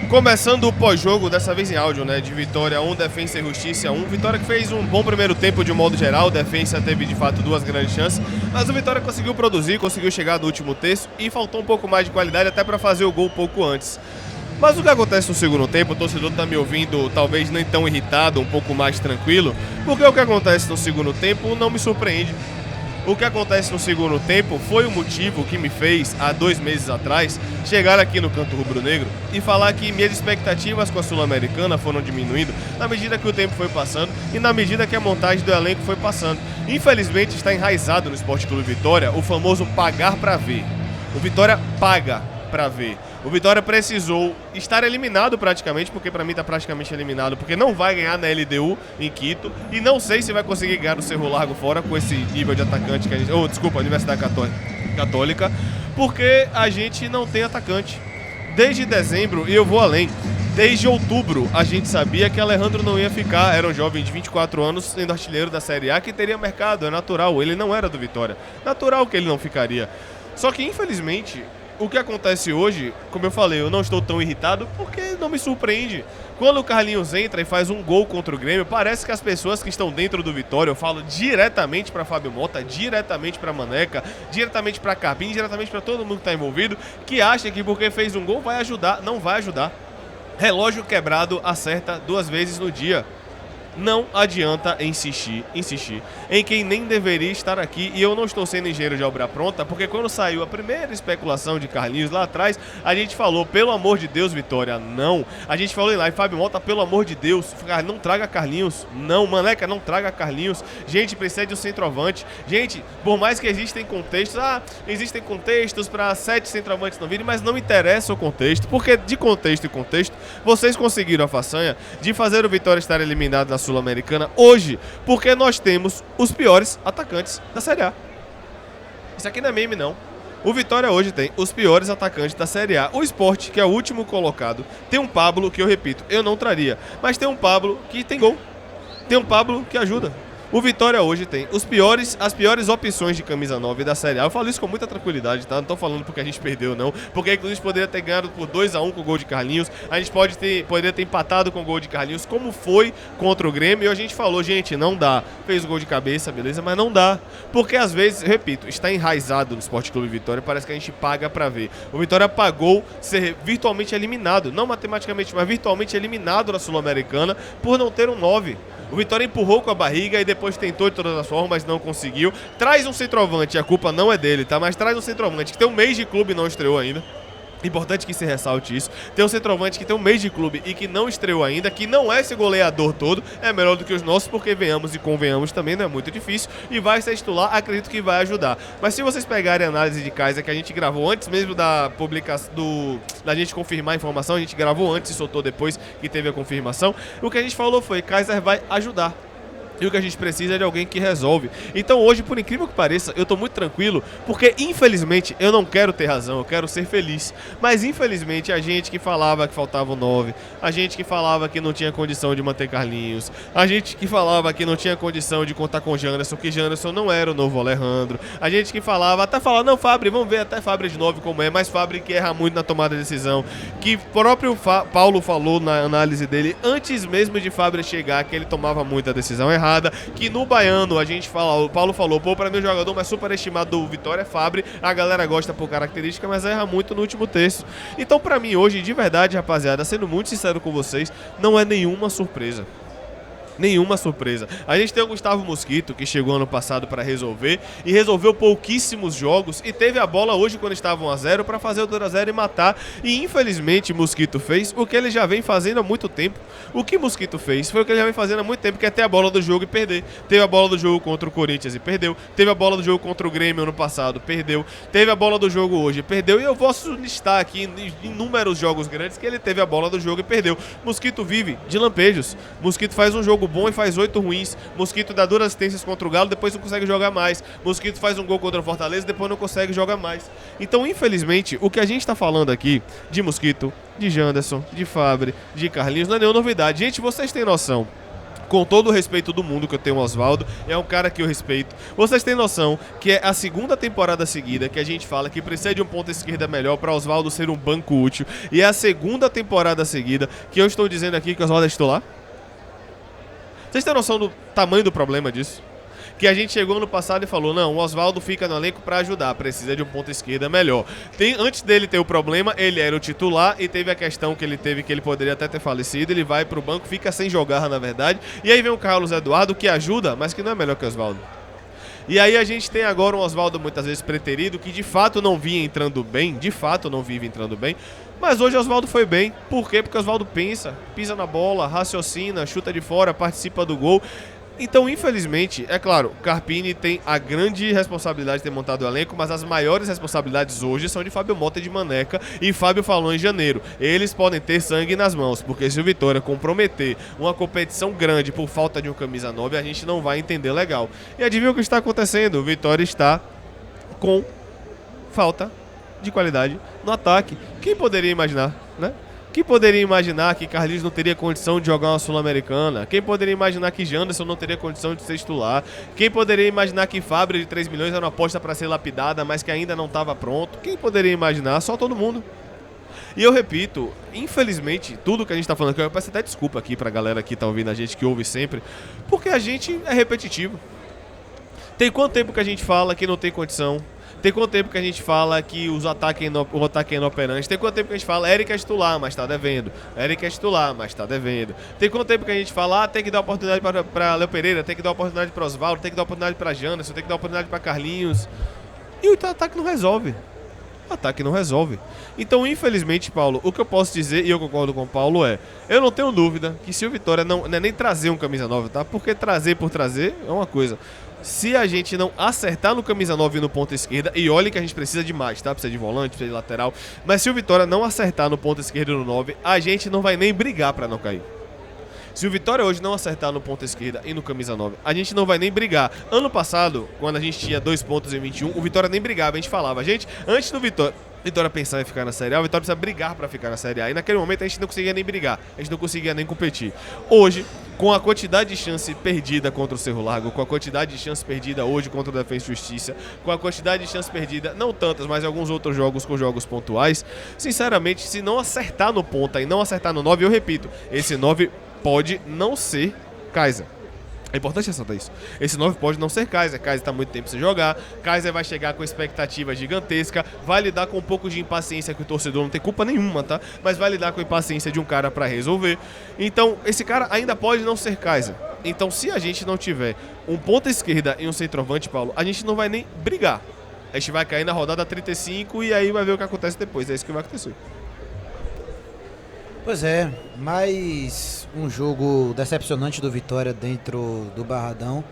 Começando o pós-jogo, dessa vez em áudio, né? De Vitória 1, Defensa e Justiça 1. Vitória que fez um bom primeiro tempo de um modo geral. Defensa teve de fato duas grandes chances. Mas o Vitória conseguiu produzir, conseguiu chegar no último terço e faltou um pouco mais de qualidade até para fazer o gol um pouco antes. Mas o que acontece no segundo tempo, o torcedor tá me ouvindo talvez nem tão irritado, um pouco mais tranquilo, porque o que acontece no segundo tempo não me surpreende. O que acontece no segundo tempo foi o motivo que me fez, há 2 meses atrás, chegar aqui no Canto Rubro-Negro e falar que minhas expectativas com a Sul-Americana foram diminuindo na medida que o tempo foi passando e na medida que a montagem do elenco foi passando. Infelizmente está enraizado no Sport Clube Vitória o famoso pagar para ver. O Vitória paga para ver. O Vitória precisou estar eliminado praticamente, porque para mim está praticamente eliminado, porque não vai ganhar na LDU em Quito e não sei se vai conseguir ganhar no Cerro Largo fora com esse nível de atacante que a gente... Universidade Católica, porque a gente não tem atacante. Desde dezembro, e eu vou além, desde outubro a gente sabia que Alejandro não ia ficar, era um jovem de 24 anos sendo artilheiro da Série A que teria mercado, é natural, ele não era do Vitória, natural que ele não ficaria. Só que infelizmente... O que acontece hoje, como eu falei, eu não estou tão irritado porque não me surpreende. Quando o Carlinhos entra e faz um gol contra o Grêmio, parece que as pessoas que estão dentro do Vitória, eu falo diretamente para Fábio Mota, diretamente para Maneca, diretamente para Carpim, diretamente para todo mundo que está envolvido, que acha que porque fez um gol vai ajudar. Não vai ajudar. Relógio quebrado acerta 2 vezes no dia. Não adianta insistir em quem nem deveria estar aqui. E eu não estou sendo engenheiro de obra pronta, porque quando saiu a primeira especulação de Carlinhos lá atrás, a gente falou, pelo amor de Deus, Vitória, não. A gente falou lá, e Fábio Mota, pelo amor de Deus, não traga Carlinhos. Não, Maneca, não traga Carlinhos. Gente, precisa de um centroavante. Gente, por mais que existem contextos para 7 centroavantes não virem, mas não interessa o contexto, porque de contexto em contexto, vocês conseguiram a façanha de fazer o Vitória estar eliminado na Sul-Americana hoje, porque nós temos os piores atacantes da Série A. Isso aqui não é meme, não. O Vitória hoje tem os piores atacantes da Série A. O Sport, que é o último colocado, tem um Pablo que eu repito, eu não traria, mas tem um Pablo que tem gol. Tem um Pablo que ajuda. O Vitória hoje tem as piores opções de camisa 9 da Série A. Eu falo isso com muita tranquilidade, tá? Não tô falando porque a gente perdeu, não. Porque inclusive poderia ter ganhado por 2-1 com o gol de Carlinhos. A gente poderia ter empatado com o gol de Carlinhos, como foi contra o Grêmio. E a gente falou, gente, não dá. Fez o gol de cabeça, beleza, mas não dá. Porque às vezes, repito, está enraizado no Sport Clube Vitória. Parece que a gente paga pra ver. O Vitória pagou ser virtualmente eliminado. Não matematicamente, mas virtualmente eliminado na Sul-Americana por não ter um 9. O Vitória empurrou com a barriga e depois tentou de todas as formas, mas não conseguiu. Traz um centroavante, a culpa não é dele, tá? Mas traz um centroavante que tem um mês de clube e não estreou ainda. Importante que se ressalte isso. Tem um centroavante que tem um mês de clube e que não estreou ainda, que não é esse goleador todo, é melhor do que os nossos, porque venhamos e convenhamos também, não é muito difícil, e vai ser titular, acredito que vai ajudar. Mas se vocês pegarem a análise de Kaiser que a gente gravou antes mesmo da publicação, da gente confirmar a informação, a gente gravou antes e soltou depois que teve a confirmação, o que a gente falou foi, Kaiser vai ajudar. E o que a gente precisa é de alguém que resolve. Então hoje, por incrível que pareça, eu tô muito tranquilo, porque infelizmente eu não quero ter razão, eu quero ser feliz. Mas infelizmente a gente que falava que faltava o 9, a gente que falava que não tinha condição de manter Carlinhos, a gente que falava que não tinha condição de contar com Janderson, que Janderson não era o novo Alejandro, a gente que falava, até falava, não, Fábio, vamos ver até Fábio de 9 como é, mas Fábio que erra muito na tomada de decisão, que o próprio Paulo falou na análise dele, antes mesmo de Fábio chegar, que ele tomava muita decisão errada, que no Baiano a gente fala, o Paulo falou, pô, pra mim o jogador mais superestimado do Vitória é Fábio, a galera gosta por característica, mas erra muito no último terço. Então pra mim hoje, de verdade, rapaziada, sendo muito sincero com vocês, não é nenhuma surpresa. Nenhuma surpresa. A gente tem o Gustavo Mosquito, que chegou ano passado para resolver, e resolveu pouquíssimos jogos, e teve a bola hoje quando estava 1-0 para fazer o 2-0 e matar, e infelizmente Mosquito fez o que ele já vem fazendo há muito tempo. O que Mosquito fez foi o que ele já vem fazendo há muito tempo, que é ter a bola do jogo e perder. Teve a bola do jogo contra o Corinthians e perdeu, teve a bola do jogo contra o Grêmio ano passado, perdeu, teve a bola do jogo hoje, perdeu, e eu posso listar aqui inúmeros jogos grandes que ele teve a bola do jogo e perdeu. Mosquito vive de lampejos, Mosquito faz um jogo bom e faz 8 ruins. Mosquito dá 2 assistências contra o Galo, depois não consegue jogar mais. Mosquito faz um gol contra o Fortaleza, depois não consegue jogar mais. Então, infelizmente, o que a gente tá falando aqui de Mosquito, de Janderson, de Fábio, de Carlinhos, não é nenhuma novidade. Gente, vocês têm noção Com todo o respeito do mundo que eu tenho ao Oswaldo, é um cara que eu respeito. Vocês têm noção que é a segunda temporada seguida que a gente fala que precisa de um ponta esquerda melhor para Oswaldo ser um banco útil. E é a segunda temporada seguida que eu estou dizendo aqui que o Oswaldo é titular? Vocês têm noção do tamanho do problema disso? Que a gente chegou no passado e falou, não, o Oswaldo fica no elenco para ajudar, precisa de um ponta esquerda melhor. Antes dele ter o problema, ele era o titular e teve a questão que ele teve, que ele poderia até ter falecido, ele vai pro banco, fica sem jogar, na verdade, e aí vem o Carlos Eduardo, que ajuda, mas que não é melhor que o Oswaldo. E aí a gente tem agora um Oswaldo muitas vezes preterido, que de fato não vinha entrando bem, mas hoje o Oswaldo foi bem. Por quê? Porque o Oswaldo pensa, pisa na bola, raciocina, chuta de fora, participa do gol. Então, infelizmente, é claro, Carpini tem a grande responsabilidade de ter montado o elenco, mas as maiores responsabilidades hoje são de Fábio Mota e de Maneca, e Fábio falou em janeiro. Eles podem ter sangue nas mãos, porque se o Vitória comprometer uma competição grande por falta de um camisa 9, a gente não vai entender legal. E adivinha o que está acontecendo? O Vitória está com falta de qualidade no ataque. Quem poderia imaginar, né? Quem poderia imaginar que Carlinhos não teria condição de jogar uma Sul-Americana? Quem poderia imaginar que Janderson não teria condição de ser titular? Quem poderia imaginar que Fábio de 3 milhões era uma aposta para ser lapidada, mas que ainda não estava pronto? Quem poderia imaginar? Só todo mundo. E eu repito, infelizmente, tudo que a gente tá falando aqui, eu peço até desculpa aqui pra galera que tá ouvindo a gente, que ouve sempre, porque a gente é repetitivo. Tem quanto tempo que a gente fala que não tem condição? Tem quanto tempo que a gente fala que o ataque é inoperante? Tem quanto tempo que a gente fala Eric é titular, mas tá devendo? Eric é titular, mas tá devendo. Tem quanto tempo que a gente fala tem que dar oportunidade pra Léo Pereira, tem que dar oportunidade pra Oswaldo, tem que dar oportunidade pra Janderson, tem que dar oportunidade pra Carlinhos. E o ataque não resolve. O ataque não resolve. Então, infelizmente, Paulo, o que eu posso dizer, e eu concordo com o Paulo, eu não tenho dúvida que se o Vitória não é nem trazer um camisa 9, tá? Porque trazer por trazer é uma coisa. Se a gente não acertar no camisa 9 e no ponta esquerda, e olha que a gente precisa de mais, tá? Precisa de volante, precisa de lateral, mas se o Vitória não acertar no ponta esquerda e no 9, a gente não vai nem brigar pra não cair. Se o Vitória hoje não acertar no ponta esquerda e no camisa 9, a gente não vai nem brigar. Ano passado, quando a gente tinha 2 pontos em 21, o Vitória nem brigava, a gente falava, gente, antes do Vitória pensar em ficar na Série A, o Vitória precisa brigar pra ficar na Série A. E naquele momento a gente não conseguia nem brigar, a gente não conseguia nem competir. Hoje, com a quantidade de chance perdida contra o Cerro Largo, com a quantidade de chance perdida hoje contra o Defensa e Justiça, com a quantidade de chance perdida, não tantas, mas alguns outros jogos com jogos pontuais, sinceramente, se não acertar no ponta e não acertar no 9, eu repito, esse 9 pode não ser Kaiser. É importante ressaltar isso. Esse 9 pode não ser Kaiser. Kaiser tá muito tempo sem jogar. Kaiser vai chegar com expectativa gigantesca. Vai lidar com um pouco de impaciência que o torcedor não tem culpa nenhuma, tá? Mas vai lidar com a impaciência de um cara pra resolver. Então, esse cara ainda pode não ser Kaiser. Então, se a gente não tiver um ponta esquerda e um centroavante, Paulo, a gente não vai nem brigar. A gente vai cair na rodada 35 e aí vai ver o que acontece depois. É isso que vai acontecer. Pois é, mais um jogo decepcionante do Vitória dentro do Barradão.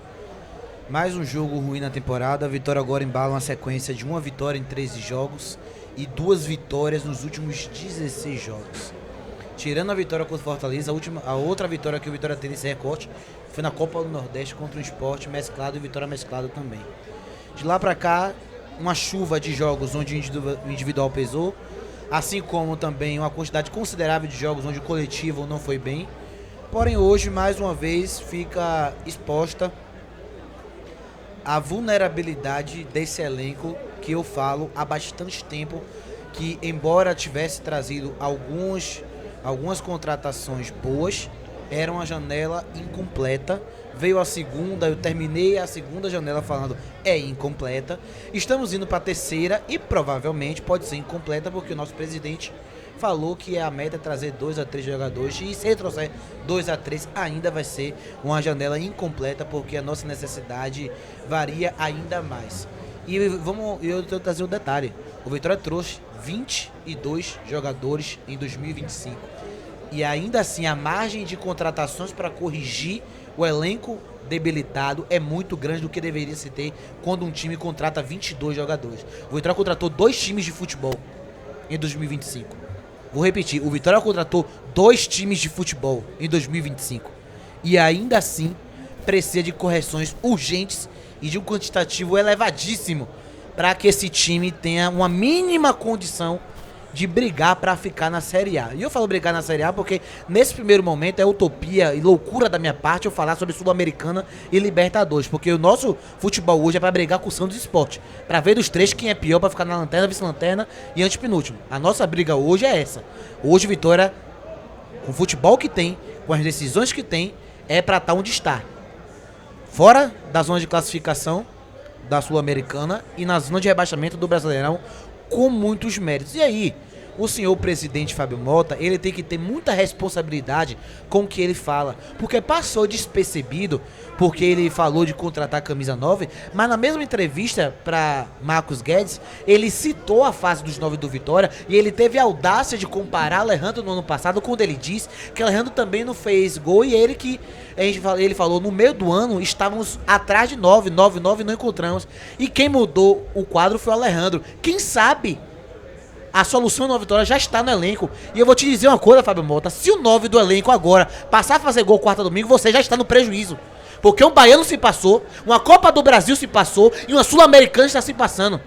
Mais um jogo ruim na temporada. A Vitória agora embala uma sequência de uma vitória em 13 jogos e 2 vitórias nos últimos 16 jogos. Tirando a vitória contra o Fortaleza, a outra vitória que o Vitória tem nesse recorte foi na Copa do Nordeste contra o Sport mesclado e Vitória mesclado também. De lá pra cá, uma chuva de jogos onde o individual pesou, assim como também uma quantidade considerável de jogos onde o coletivo não foi bem. Porém, hoje, mais uma vez, fica exposta a vulnerabilidade desse elenco que eu falo há bastante tempo, que embora tivesse trazido algumas contratações boas, era uma janela incompleta. Veio a segunda, eu terminei a segunda janela falando é incompleta. Estamos indo para a terceira e provavelmente pode ser incompleta porque o nosso presidente falou que a meta é trazer 2 a 3 jogadores e se ele trouxer 2 a 3 ainda vai ser uma janela incompleta porque a nossa necessidade varia ainda mais. E eu tenho que trazer um detalhe, o Vitória trouxe 22 jogadores em 2025 e ainda assim a margem de contratações para corrigir o elenco debilitado é muito grande do que deveria se ter quando um time contrata 22 jogadores. O Vitória contratou 2 times de futebol em 2025. Vou repetir, o Vitória contratou 2 times de futebol em 2025. E ainda assim precisa de correções urgentes e de um quantitativo elevadíssimo para que esse time tenha uma mínima condição de brigar pra ficar na Série A. E eu falo brigar na Série A porque nesse primeiro momento é utopia e loucura da minha parte eu falar sobre Sul-Americana e Libertadores, porque o nosso futebol hoje é pra brigar com o Santos Sport, pra ver dos três quem é pior, pra ficar na lanterna, vice-lanterna e antepenúltimo. A nossa briga hoje é essa. Hoje Vitória, com o futebol que tem, com as decisões que tem, é pra estar onde está. Fora da zona de classificação da Sul-Americana e na zona de rebaixamento do Brasileirão com muitos méritos. E aí, o senhor presidente Fábio Mota, ele tem que ter muita responsabilidade com o que ele fala, porque passou despercebido, porque ele falou de contratar a camisa 9, mas na mesma entrevista para Marcos Guedes, ele citou a fase dos 9 do Vitória e ele teve a audácia de comparar Alejandro no ano passado, quando ele diz que Alejandro também não fez gol e ele falou, no meio do ano estávamos atrás de 9 não encontramos, e quem mudou o quadro foi o Alejandro. Quem sabe a solução da Vitória já está no elenco. E eu vou te dizer uma coisa, Fábio Mota, se o 9 do elenco agora passar a fazer gol quarta domingo, você já está no prejuízo. Porque um baiano se passou, uma Copa do Brasil se passou e uma Sul-Americana está se passando.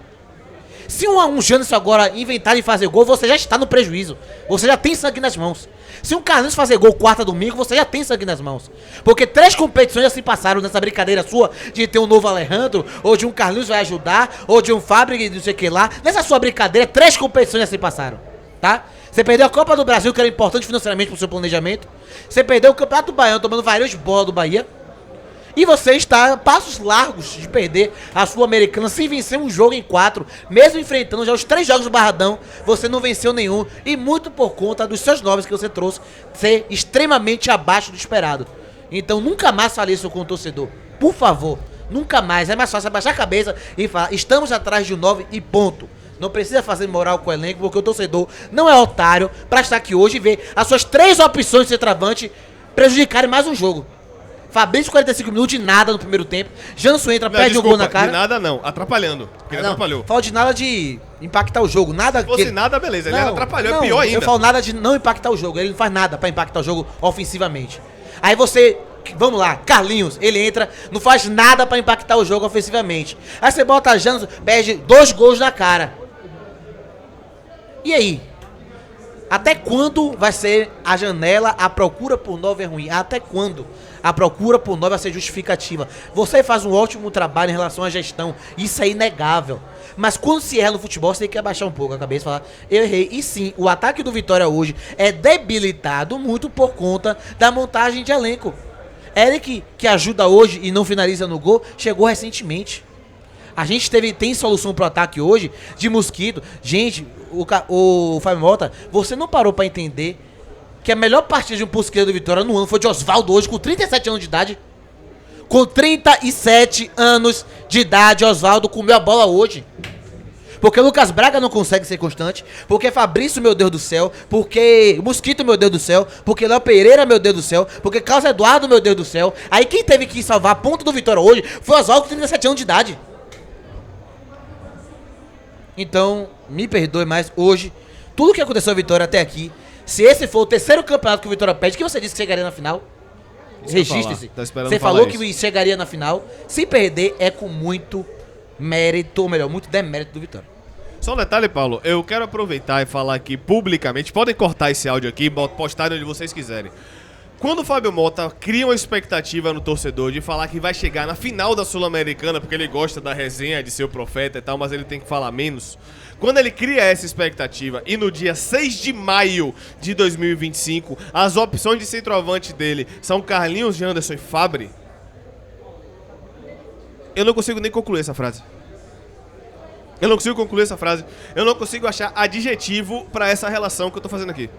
Se um Janderson agora inventar de fazer gol, você já está no prejuízo. Você já tem sangue nas mãos. Se um Carlinhos fazer gol quarta domingo, você já tem sangue nas mãos. Porque 3 competições já se passaram nessa brincadeira sua de ter um novo Alejandro, ou de um Carlinhos vai ajudar, ou de um Fábio não sei o que lá. Nessa sua brincadeira, 3 competições já se passaram, tá? Você perdeu a Copa do Brasil, que era importante financeiramente pro seu planejamento. Você perdeu o Campeonato Baiano, tomando várias bolas do Bahia. E você está a passos largos de perder a Sul-Americana sem vencer um jogo em 4. Mesmo enfrentando já os 3 jogos do Barradão, você não venceu nenhum. E muito por conta dos seus 9 que você trouxe ser extremamente abaixo do esperado. Então nunca mais fale isso com o torcedor. Por favor, nunca mais. É mais fácil abaixar a cabeça e falar, estamos atrás de um 9 e ponto. Não precisa fazer moral com o elenco, porque o torcedor não é otário pra estar aqui hoje e ver as suas 3 opções de centroavante prejudicarem mais um jogo. Fabrício 45 minutos de nada no primeiro tempo. Janderson entra, perde o gol na cara. De nada não, atrapalhando. Porque ele atrapalhou. Fala de nada de impactar o jogo, nada. Se fosse nada, beleza, ele atrapalhou, é pior ainda. Eu falo nada de não impactar o jogo, ele não faz nada pra impactar o jogo ofensivamente. Aí você, vamos lá, Carlinhos, ele entra, não faz nada pra impactar o jogo ofensivamente. Aí você bota Janderson, perde 2 gols na cara. E aí? Até quando vai ser a janela, a procura por 9 é ruim? Até quando a procura por 9 vai ser justificativa? Você faz um ótimo trabalho em relação à gestão, isso é inegável. Mas quando se erra no futebol, você tem que abaixar um pouco a cabeça e falar, eu errei. E sim, o ataque do Vitória hoje é debilitado muito por conta da montagem de elenco. Eric, que ajuda hoje e não finaliza no gol, chegou recentemente. A gente tem solução pro ataque hoje de Mosquito. Gente, o Fábio Mota, você não parou pra entender que a melhor partida de um Pusqueiro do Vitória no ano foi de Osvaldo hoje, com 37 anos de idade. Com 37 anos de idade, Osvaldo comeu a bola hoje. Porque Lucas Braga não consegue ser constante. Porque Fabrício, meu Deus do céu. Porque Mosquito, meu Deus do céu. Porque Léo Pereira, meu Deus do céu. Porque Carlos Eduardo, meu Deus do céu. Aí quem teve que salvar a ponta do Vitória hoje foi Osvaldo com 37 anos de idade. Então, me perdoe, mas hoje, tudo que aconteceu na Vitória até aqui, se esse for o 3º campeonato que o Vitória pede, que você disse que chegaria na final? Registre-se. Tá você falou que chegaria na final. Se perder, é com muito mérito, ou melhor, muito demérito do Vitória. Só um detalhe, Paulo, eu quero aproveitar e falar aqui publicamente, podem cortar esse áudio aqui e postar onde vocês quiserem. Quando o Fábio Mota cria uma expectativa no torcedor de falar que vai chegar na final da Sul-Americana, porque ele gosta da resenha de ser o profeta e tal, mas ele tem que falar menos. Quando ele cria essa expectativa e no dia 6 de maio de 2025, as opções de centroavante dele são Carlinhos, Janderson e Fabri, eu não consigo nem concluir essa frase. Eu não consigo concluir essa frase. Eu não consigo achar adjetivo pra essa relação que eu tô fazendo aqui.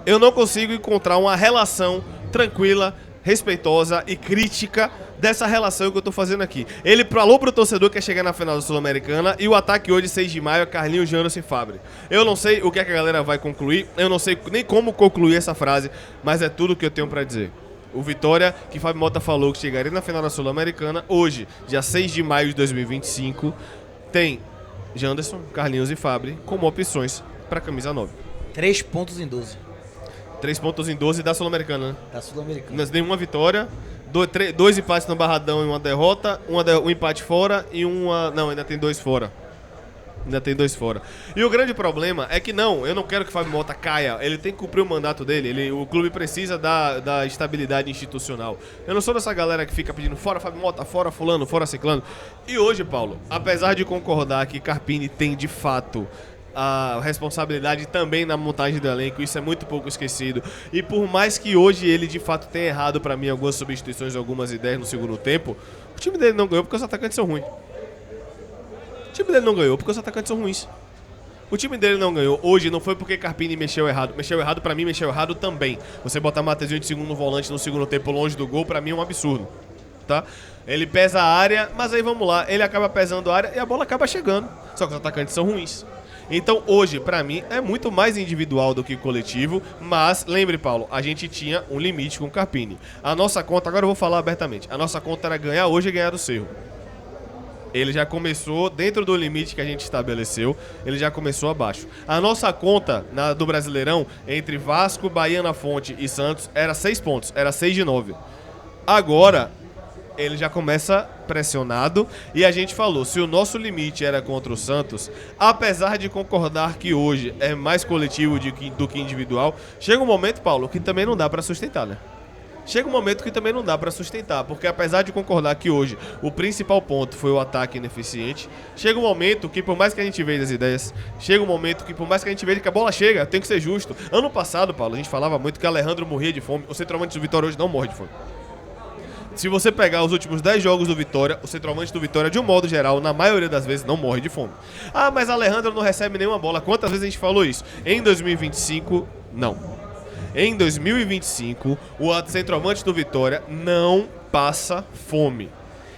Eu não consigo encontrar uma relação tranquila, respeitosa e crítica dessa relação que eu tô fazendo aqui. Ele falou pro torcedor que ia chegar na final da Sul-Americana e o ataque hoje, 6 de maio, é Carlinhos, Janderson e Fabri. Eu não sei o que é que a galera vai concluir, eu não sei nem como concluir essa frase, mas é tudo que eu tenho pra dizer. O Vitória, que Fábio Mota falou que chegaria na final da Sul-Americana, hoje, dia 6 de maio de 2025, tem Janderson, Carlinhos e Fabri como opções pra camisa 9. 3 pontos em 12. 3 pontos em 12 da Sul-Americana, né? Da Sul-Americana. Nenhuma vitória, 2 empates no Barradão e uma derrota, um empate fora e uma... Não, ainda tem 2 fora. Ainda tem 2 fora. E o grande problema é que eu não quero que o Fábio Mota caia. Ele tem que cumprir o mandato dele. O clube precisa da estabilidade institucional. Eu não sou dessa galera que fica pedindo fora Fábio Mota, fora fulano, fora ciclano. E hoje, Paulo, apesar de concordar que Carpini tem de fato a responsabilidade também na montagem do elenco, isso é muito pouco esquecido. E por mais que hoje ele de fato tenha errado pra mim algumas substituições, algumas ideias no segundo tempo, o time dele não ganhou porque os atacantes são ruins. O time dele não ganhou porque os atacantes são ruins. O time dele não ganhou hoje não foi porque Carpini mexeu errado. Mexeu errado pra mim, mexeu errado também. Você botar Matheusinho de segundo volante no segundo tempo longe do gol, pra mim é um absurdo. Tá? Ele pesa a área, mas aí vamos lá, ele acaba pesando a área e a bola acaba chegando. Só que os atacantes são ruins. Então hoje, pra mim, é muito mais individual do que coletivo, mas, lembre, Paulo, a gente tinha um limite com o Carpini. A nossa conta, agora eu vou falar abertamente, a nossa conta era ganhar hoje e ganhar do Cerro. Ele já começou, dentro do limite que a gente estabeleceu, ele já começou abaixo. A nossa conta do Brasileirão, entre Vasco, Bahia na Fonte e Santos, era 6 pontos, era 6 de 9. Agora, ele já começa pressionado e a gente falou, se o nosso limite era contra o Santos, apesar de concordar que hoje é mais coletivo do que individual, chega um momento, Paulo, que também não dá pra sustentar, né? Chega um momento que também não dá pra sustentar, porque apesar de concordar que hoje o principal ponto foi o ataque ineficiente, chega um momento que por mais que a gente veja as ideias, chega um momento que por mais que a gente veja que a bola chega, tem que ser justo. Ano passado, Paulo, a gente falava muito que Alejandro morria de fome, o centroavante do Vitória hoje não morre de fome. Se você pegar os últimos 10 jogos do Vitória, o centroavante do Vitória, de um modo geral, na maioria das vezes, não morre de fome. Ah, mas Alejandro não recebe nenhuma bola. Quantas vezes a gente falou isso? Em 2025, não. Em 2025, o centroavante do Vitória não passa fome.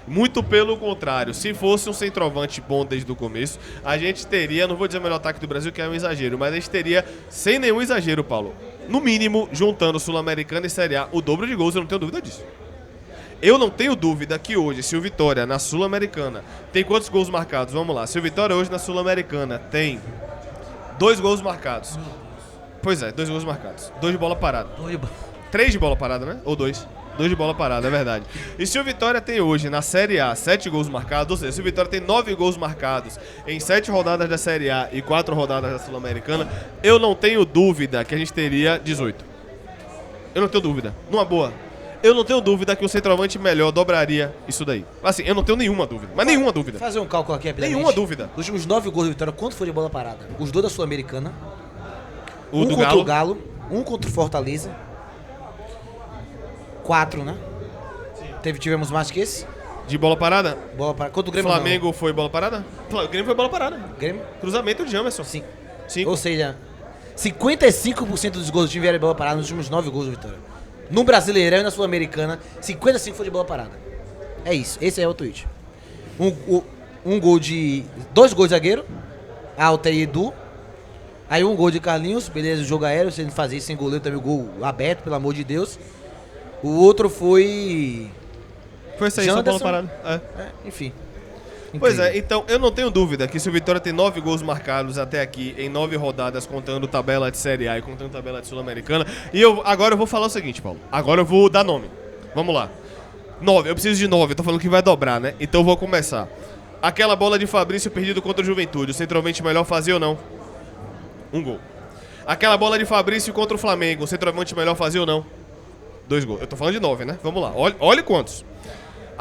Muito pelo contrário, se fosse um centroavante bom desde o começo, a gente teria, não vou dizer o melhor ataque do Brasil, que é um exagero, mas a gente teria, sem nenhum exagero, Paulo, no mínimo, juntando Sul-Americana e Série A, o dobro de gols, eu não tenho dúvida disso. Eu não tenho dúvida que hoje, se o Vitória na Sul-Americana tem quantos gols marcados? Vamos lá. Se o Vitória hoje na Sul-Americana tem 2 gols marcados. Pois é, 2 gols marcados. 2 de bola parada. 3 de bola parada, né? Ou 2? 2 de bola parada, é verdade. E se o Vitória tem hoje na Série A 7 gols marcados, ou seja, se o Vitória tem 9 gols marcados em 7 rodadas da Série A e 4 rodadas da Sul-Americana, eu não tenho dúvida que a gente teria 18. Eu não tenho dúvida. Numa boa. Eu não tenho dúvida que o centroavante melhor dobraria isso daí. Assim, eu não tenho nenhuma dúvida. Mas nenhuma dúvida. Fazer um cálculo aqui rapidamente. Nenhuma dúvida. Os últimos 9 gols do Vitória, quanto foi de bola parada? Os 2 da Sul-Americana. O 1 do contra Galo. o Galo. 1 contra o Fortaleza. 4, né? Tivemos mais que esse? De bola parada? Bola parada. Contra o Grêmio Flamengo não. foi bola parada? O Grêmio foi bola parada. Grêmio? Cruzamento de Jamerson. Sim. 5. Ou seja, 55% dos gols do time vieram de bola parada nos últimos 9 gols do Vitória. No Brasileirão e na Sul-Americana, 55 foi de bola parada. É isso, esse é o tweet. Um gol de... 2 gols de zagueiro, Alta e Edu. Aí 1 gol de Carlinhos, beleza, o jogo aéreo, se ele fazer isso sem goleiro também, o gol aberto, pelo amor de Deus. O outro foi... Foi isso aí, só bola parada. Enfim. Pois Incrível. é, então eu não tenho dúvida que se o Vitória tem 9 gols marcados até aqui, em 9 rodadas, contando tabela de Série A e contando tabela de Sul-Americana. E agora eu vou falar o seguinte, Paulo. Agora eu vou dar nome. Vamos lá. 9, eu preciso de 9, eu tô falando que vai dobrar, né? Então eu vou começar. Aquela bola de Fabrício perdido contra o Juventude, o centroavante melhor fazia ou não? 1 gol. Aquela bola de Fabrício contra o Flamengo, o centroavante melhor fazia ou não? 2 gols. Eu tô falando de 9, né? Vamos lá. Olha quantos.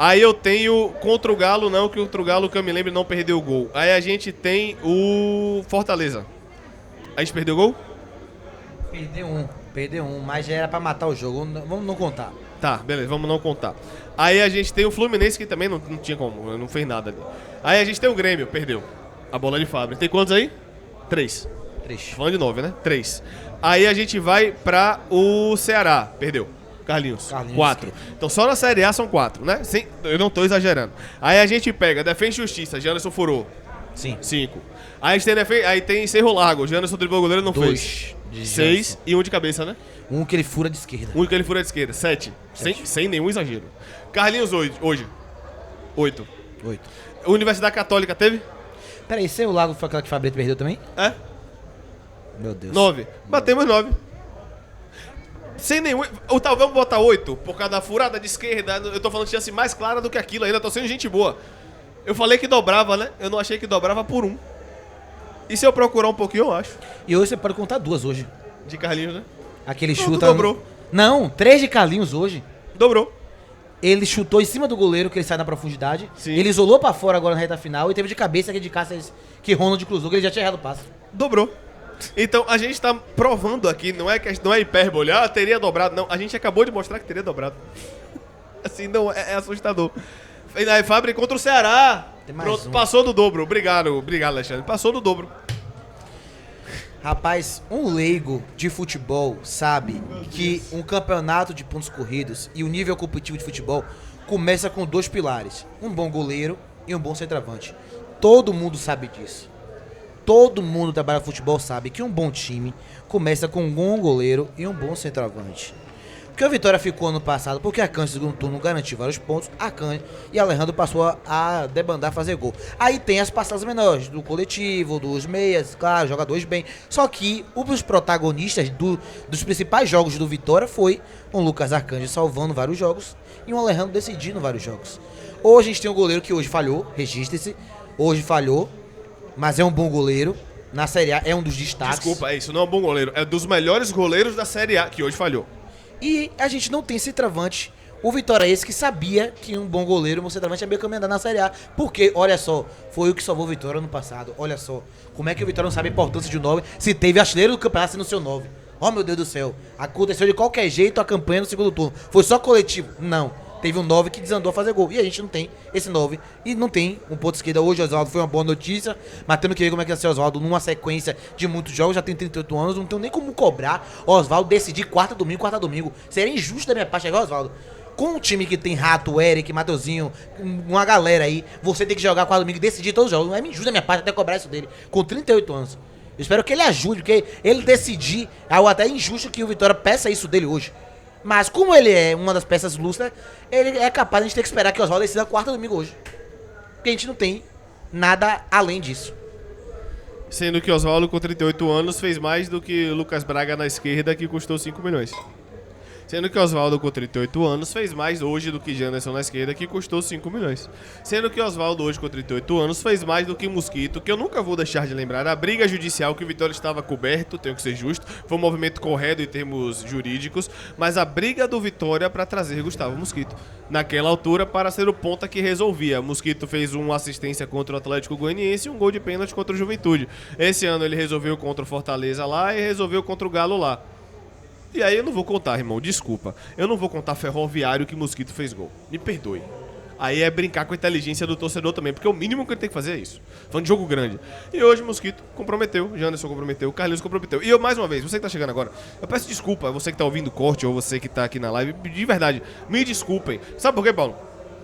Aí eu tenho contra o Galo, não, que contra o Galo, que eu me lembro, não perdeu o gol. Aí a gente tem o Fortaleza. A gente perdeu o gol? Perdeu um, mas já era pra matar o jogo, vamos não contar. Tá, beleza, vamos não contar. Aí a gente tem o Fluminense, que também não tinha como, não fez nada ali. Aí a gente tem o Grêmio, perdeu. A bola de Fábio. Tem quantos aí? 3. Falando de 9, né? 3. Aí a gente vai pra o Ceará, perdeu. Carlinhos 4. Então só na Série A são 4, né? Eu não tô exagerando. Aí a gente pega Defesa e Justiça, Janderson furou. Sim. 5. Aí a gente tem, aí tem Cerro Largo, Janderson driblou o goleiro, não 2 fez. 6 e 1 de cabeça, né? Um que ele fura de esquerda. Um que ele fura de esquerda. 7. Sem nenhum exagero. Carlinhos hoje. 8. Universidade Católica teve? Peraí, Cerro Largo foi aquela que o Fabrício perdeu também? É? Meu Deus. 9. Batemos 9. Sem nenhum... Ou talvez vamos botar 8, por causa da furada de esquerda. Eu tô falando de chance mais clara do que aquilo ainda. Tô sendo gente boa. Eu falei que dobrava, né? Eu não achei que dobrava por 1. E se eu procurar um pouquinho, eu acho. E hoje você pode contar 2 hoje. De Carlinhos, né? Aquele Pronto, chuta... dobrou. Não, 3 de Carlinhos hoje. Dobrou. Ele chutou em cima do goleiro, que ele sai na profundidade. Sim. Ele isolou pra fora agora na reta final e teve de cabeça aquele de Cáceres que Ronald cruzou, que ele já tinha errado o passe. Dobrou. Então, a gente tá provando aqui, não é hipérbole, teria dobrado, não. A gente acabou de mostrar que teria dobrado. Assim, não, é assustador. Aí, Fábio contra o Ceará. Pronto, passou do dobro. Obrigado, Alexandre. Passou do dobro. Rapaz, um leigo de futebol sabe que um campeonato de pontos corridos e o nível competitivo de futebol começa com 2 pilares. Um bom goleiro e um bom centroavante. Todo mundo sabe disso. Todo mundo que trabalha futebol sabe que um bom time começa com um bom goleiro e um bom centroavante. Porque o Vitória ficou ano passado, porque a Arcanjo no segundo turno garantiu vários pontos, Arcanjo e Alejandro passou a debandar, fazer gol. Aí tem as passadas menores, do coletivo, dos meias, claro, jogadores bem. Só que os protagonistas dos principais jogos do Vitória foi um Lucas Arcanjo salvando vários jogos e um Alejandro decidindo vários jogos. Hoje a gente tem um goleiro que hoje falhou, registre-se, hoje falhou, mas é um bom goleiro. Na Série A é um dos destaques. Desculpa, isso não é um bom goleiro, é dos melhores goleiros da Série A, que hoje falhou. E a gente não tem centroavante. O Vitória é esse que sabia que um bom goleiro, um centroavante é meio caminho andar na Série A. Porque, olha só, foi o que salvou o Vitória no passado. Olha só, como é que o Vitória não sabe a importância de um 9 se teve artilheiro do campeonato sendo seu 9? Oh, meu Deus do céu. Aconteceu de qualquer jeito a campanha no segundo turno. Foi só coletivo? Não. Teve um 9 que desandou a fazer gol. E a gente não tem esse 9. E não tem um ponto esquerda hoje. O Oswaldo foi uma boa notícia. Mas tendo que ver como é que vai ser o Oswaldo numa sequência de muitos jogos. Já tem 38 anos. Não tenho nem como cobrar o Oswaldo decidir quarta domingo. Seria injusto da minha parte chegar o Oswaldo. Com um time que tem Rato, Eric, Mateuzinho, uma galera aí, você tem que jogar quarta domingo e decidir todos os jogos. Não é injusto da minha parte até cobrar isso dele. Com 38 anos. Eu espero que ele ajude, porque ele decidir. É até injusto que o Vitória peça isso dele hoje. Mas como ele é uma das peças lustras, ele é capaz de a gente ter que esperar que o Oswaldo decida quarta domingo hoje. Porque a gente não tem nada além disso. Sendo que Oswaldo, com 38 anos, fez mais do que Lucas Braga na esquerda, que custou 5 milhões. Sendo que Oswaldo, com 38 anos, fez mais hoje do que Janderson na esquerda, que custou 5 milhões. Sendo que Oswaldo, hoje, com 38 anos, fez mais do que Mosquito, que eu nunca vou deixar de lembrar. A briga judicial que o Vitória estava coberto, tenho que ser justo, foi um movimento correto em termos jurídicos, mas a briga do Vitória para trazer Gustavo Mosquito. Naquela altura, para ser o ponta que resolvia. Mosquito fez uma assistência contra o Atlético Goianiense e um gol de pênalti contra o Juventude. Esse ano ele resolveu contra o Fortaleza lá e resolveu contra o Galo lá. E aí eu não vou contar, irmão, desculpa. Eu não vou contar Ferroviário que Mosquito fez gol. Me perdoe. Aí é brincar com a inteligência do torcedor também, porque o mínimo que ele tem que fazer é isso. Falando de jogo grande. E hoje Mosquito comprometeu, Janderson comprometeu, Carlinhos comprometeu. E eu, mais uma vez, você que tá chegando agora, eu peço desculpa, você que tá ouvindo o corte ou você que tá aqui na live, de verdade, me desculpem. Sabe por quê, Paulo?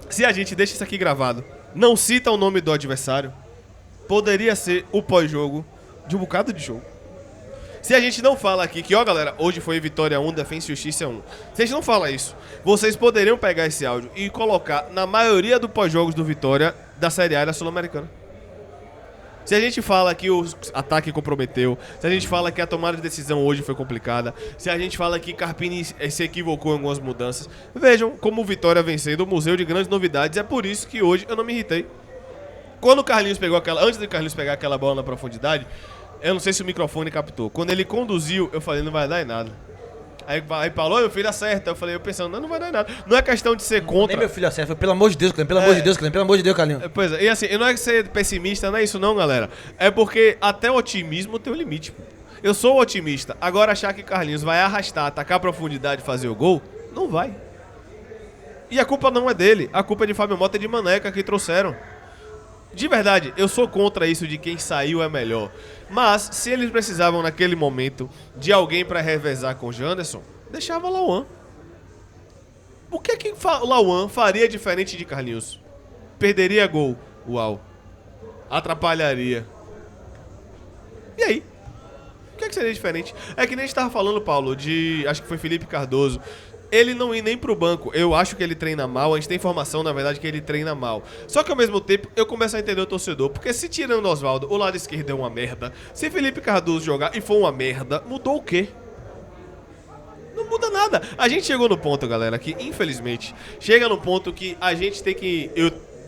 Se a gente deixa isso aqui gravado, não cita o nome do adversário, poderia ser o pós-jogo de um bocado de jogo. Se a gente não fala aqui que, ó galera, hoje foi Vitória 1, Defensa e Justiça 1. Se a gente não fala isso, vocês poderiam pegar esse áudio e colocar na maioria dos pós-jogos do Vitória da Série A e da Sul-Americana. Se a gente fala que o ataque comprometeu, se a gente fala que a tomada de decisão hoje foi complicada, se a gente fala que Carpini se equivocou em algumas mudanças, vejam como o Vitória vencendo o Museu de Grandes Novidades. É por isso que hoje eu não me irritei. Quando o Carlinhos pegou antes de Carlinhos pegar aquela bola na profundidade, eu não sei se o microfone captou. Quando ele conduziu, eu falei, não vai dar em nada. Aí falou, meu filho acerta. Eu falei, eu pensando, não vai dar em nada. Não é questão de ser contra. Nem meu filho acerta, foi pelo amor de Deus, Clem, pelo amor de Deus, Clem, pelo amor de Deus, Carlinhos. Pois é, e assim, não é ser pessimista, não é isso não, galera. É porque até o otimismo tem um limite. Eu sou otimista. Agora achar que Carlinhos vai arrastar, atacar a profundidade e fazer o gol, não vai. E a culpa não é dele. A culpa é de Fábio Mota e de Maneca que trouxeram. De verdade, eu sou contra isso de quem saiu é melhor. Mas, se eles precisavam naquele momento de alguém para revezar com o Janderson, deixava Lauan. O que é que Lauan faria diferente de Carlinhos? Perderia gol, uau. Atrapalharia. E aí? O que é que seria diferente? É que nem a gente tava falando, Paulo, de... Acho que foi Felipe Cardoso. Ele não ir nem pro banco. Eu acho que ele treina mal. A gente tem informação, na verdade, que ele treina mal. Só que ao mesmo tempo, eu começo a entender o torcedor. Porque se tirando o Oswaldo, o lado esquerdo é uma merda. Se Felipe Cardoso jogar e for uma merda, mudou o quê? Não muda nada. A gente chegou no ponto, galera, que infelizmente chega no ponto que a gente tem que...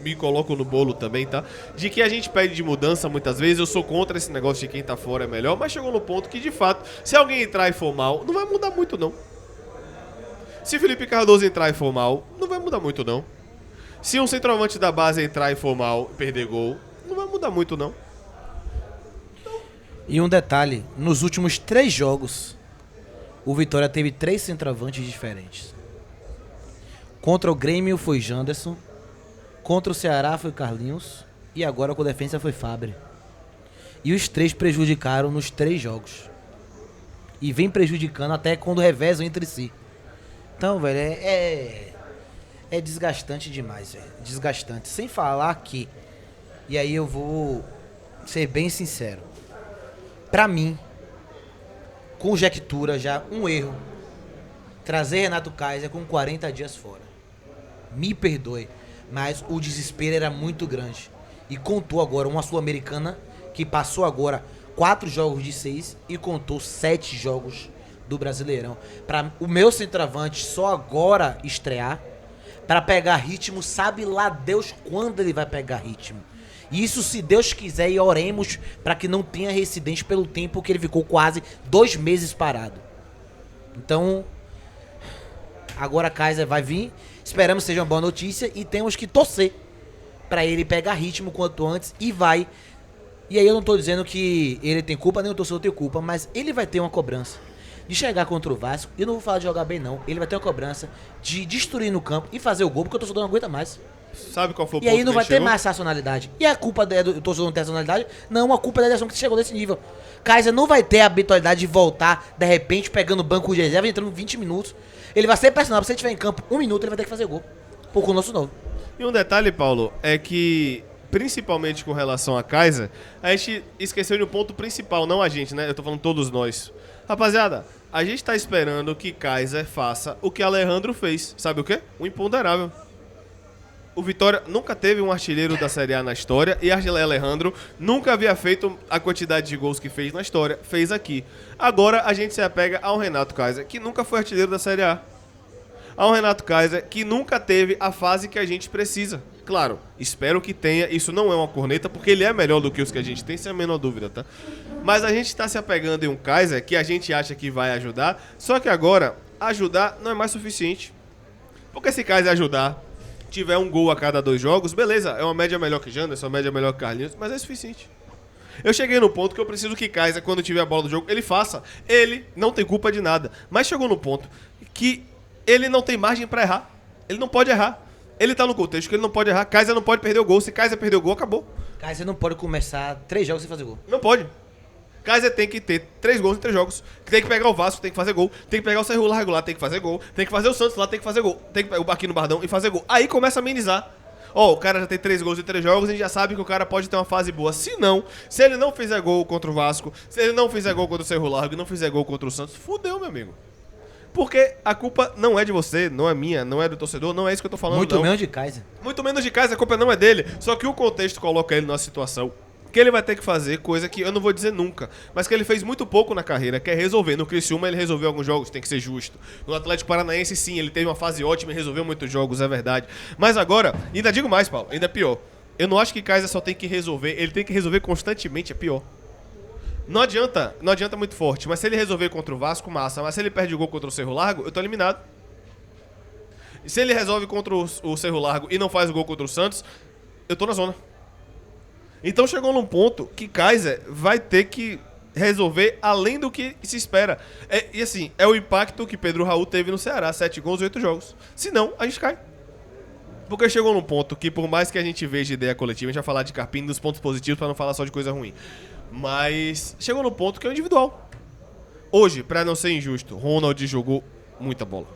me coloco no bolo também, tá? De que a gente pede de mudança muitas vezes, eu sou contra esse negócio de quem tá fora é melhor, mas chegou no ponto que, de fato, se alguém entrar e for mal, não vai mudar muito, não. Se Felipe Cardoso entrar e for mal, não vai mudar muito, não. Se um centroavante da base entrar e for mal, perder gol, não vai mudar muito, não. E um detalhe, nos últimos 3 jogos, o Vitória teve 3 centroavantes diferentes. Contra o Grêmio foi Janderson, contra o Ceará foi Carlinhos e agora com a defesa foi Fábio. E os 3 prejudicaram nos 3 jogos. E vem prejudicando até quando revezam entre si. Então, velho, é desgastante demais, velho. Desgastante. Sem falar que, e aí eu vou ser bem sincero, pra mim, conjectura já um erro trazer Renato Kaiser com 40 dias fora. Me perdoe, mas o desespero era muito grande. E contou agora uma Sul-Americana que passou agora 4 jogos de 6 e contou 7 jogos do Brasileirão. Para o meu centroavante só agora estrear, para pegar ritmo, sabe lá Deus quando ele vai pegar ritmo. Isso se Deus quiser, e oremos para que não tenha residente pelo tempo que ele ficou quase 2 meses parado. Então, agora Kaiser vai vir, esperamos que seja uma boa notícia e temos que torcer para ele pegar ritmo quanto antes e vai. E aí eu não tô dizendo que ele tem culpa, nem o torcedor tem culpa, mas ele vai ter uma cobrança de chegar contra o Vasco, e eu não vou falar de jogar bem não, ele vai ter uma cobrança de destruir no campo e fazer o gol, porque o torcedor não aguenta mais. Sabe qual foi o E ponto aí não que vai ele ter chegou? mais racionalidade. E a culpa do torcedor não ter racionalidade? Não, a culpa é da direção que chegou nesse nível. Kaiser não vai ter a habitualidade de voltar, de repente, pegando o banco de reserva e entrando 20 minutos. Ele vai ser pressionado. Se ele estiver em campo 1 minuto, ele vai ter que fazer gol. Por com o nosso novo. E um detalhe, Paulo, é que, principalmente com relação a Kaiser, a gente esqueceu de um ponto principal, não a gente, né? Eu tô falando todos nós. Rapaziada, a gente tá esperando que Kaiser faça o que Alejandro fez. Sabe o quê? O imponderável. O Vitória nunca teve um artilheiro da Série A na história e Alejandro nunca havia feito a quantidade de gols que fez na história. Fez aqui. Agora a gente se apega ao Renato Kaiser, que nunca foi artilheiro da Série A. Ao Renato Kaiser, que nunca teve a fase que a gente precisa. Claro, espero que tenha. Isso não é uma corneta, porque ele é melhor do que os que a gente tem, sem a menor dúvida, tá? Mas a gente está se apegando em um Kaiser que a gente acha que vai ajudar, só que agora, ajudar não é mais suficiente. Porque se Kaiser ajudar, tiver um gol a cada 2 jogos, beleza, é uma média melhor que Janderson, é uma média melhor que Carlinhos, mas é suficiente. Eu cheguei no ponto que eu preciso que Kaiser, quando tiver a bola do jogo, ele faça. Ele não tem culpa de nada, mas chegou no ponto que ele não tem margem pra errar. Ele não pode errar. Ele tá no contexto que ele não pode errar. Kaiser não pode perder o gol. Se Kaiser perder o gol, acabou. Kaiser não pode começar 3 jogos sem fazer gol. Não pode. Kaiser tem que ter 3 gols em 3 jogos. Tem que pegar o Vasco, tem que fazer gol. Tem que pegar o Cerro Largo lá, tem que fazer gol. Tem que fazer o Santos lá, tem que fazer gol. Tem que pegar o Aqui no Bardão e fazer gol. Aí começa a amenizar. Ó, o cara já tem 3 gols em 3 jogos, a gente já sabe que o cara pode ter uma fase boa. Se não, se ele não fizer gol contra o Vasco, se ele não fizer gol contra o Cerro Largo e não fizer gol contra o Santos, fudeu, meu amigo. Porque a culpa não é de você, não é minha, não é do torcedor, não é isso que eu tô falando, Muito não. menos de Kaiser. Muito menos de Kaiser, a culpa não é dele. Só que o contexto coloca ele numa situação que ele vai ter que fazer coisa que eu não vou dizer nunca, mas que ele fez muito pouco na carreira, que é resolver. No Criciúma ele resolveu alguns jogos, tem que ser justo. No Atlético Paranaense, sim, ele teve uma fase ótima e resolveu muitos jogos, é verdade. Mas agora, ainda digo mais, Paulo, ainda é pior. Eu não acho que Kaiser só tem que resolver, ele tem que resolver constantemente, é pior. Não adianta muito forte, mas se ele resolver contra o Vasco, massa. Mas se ele perde o gol contra o Cerro Largo, eu tô eliminado. E se ele resolve contra o Cerro Largo e não faz o gol contra o Santos, eu tô na zona. Então chegou num ponto que Kaiser vai ter que resolver além do que se espera. E assim, é o impacto que Pedro Raul teve no Ceará, 7 gols e 8 jogos. Se não, a gente cai. Porque chegou num ponto que, por mais que a gente veja ideia coletiva, a gente vai falar de Carpini dos pontos positivos pra não falar só de coisa ruim. Mas chegou no ponto que é o individual. Hoje, pra não ser injusto, Ronald jogou muita bola.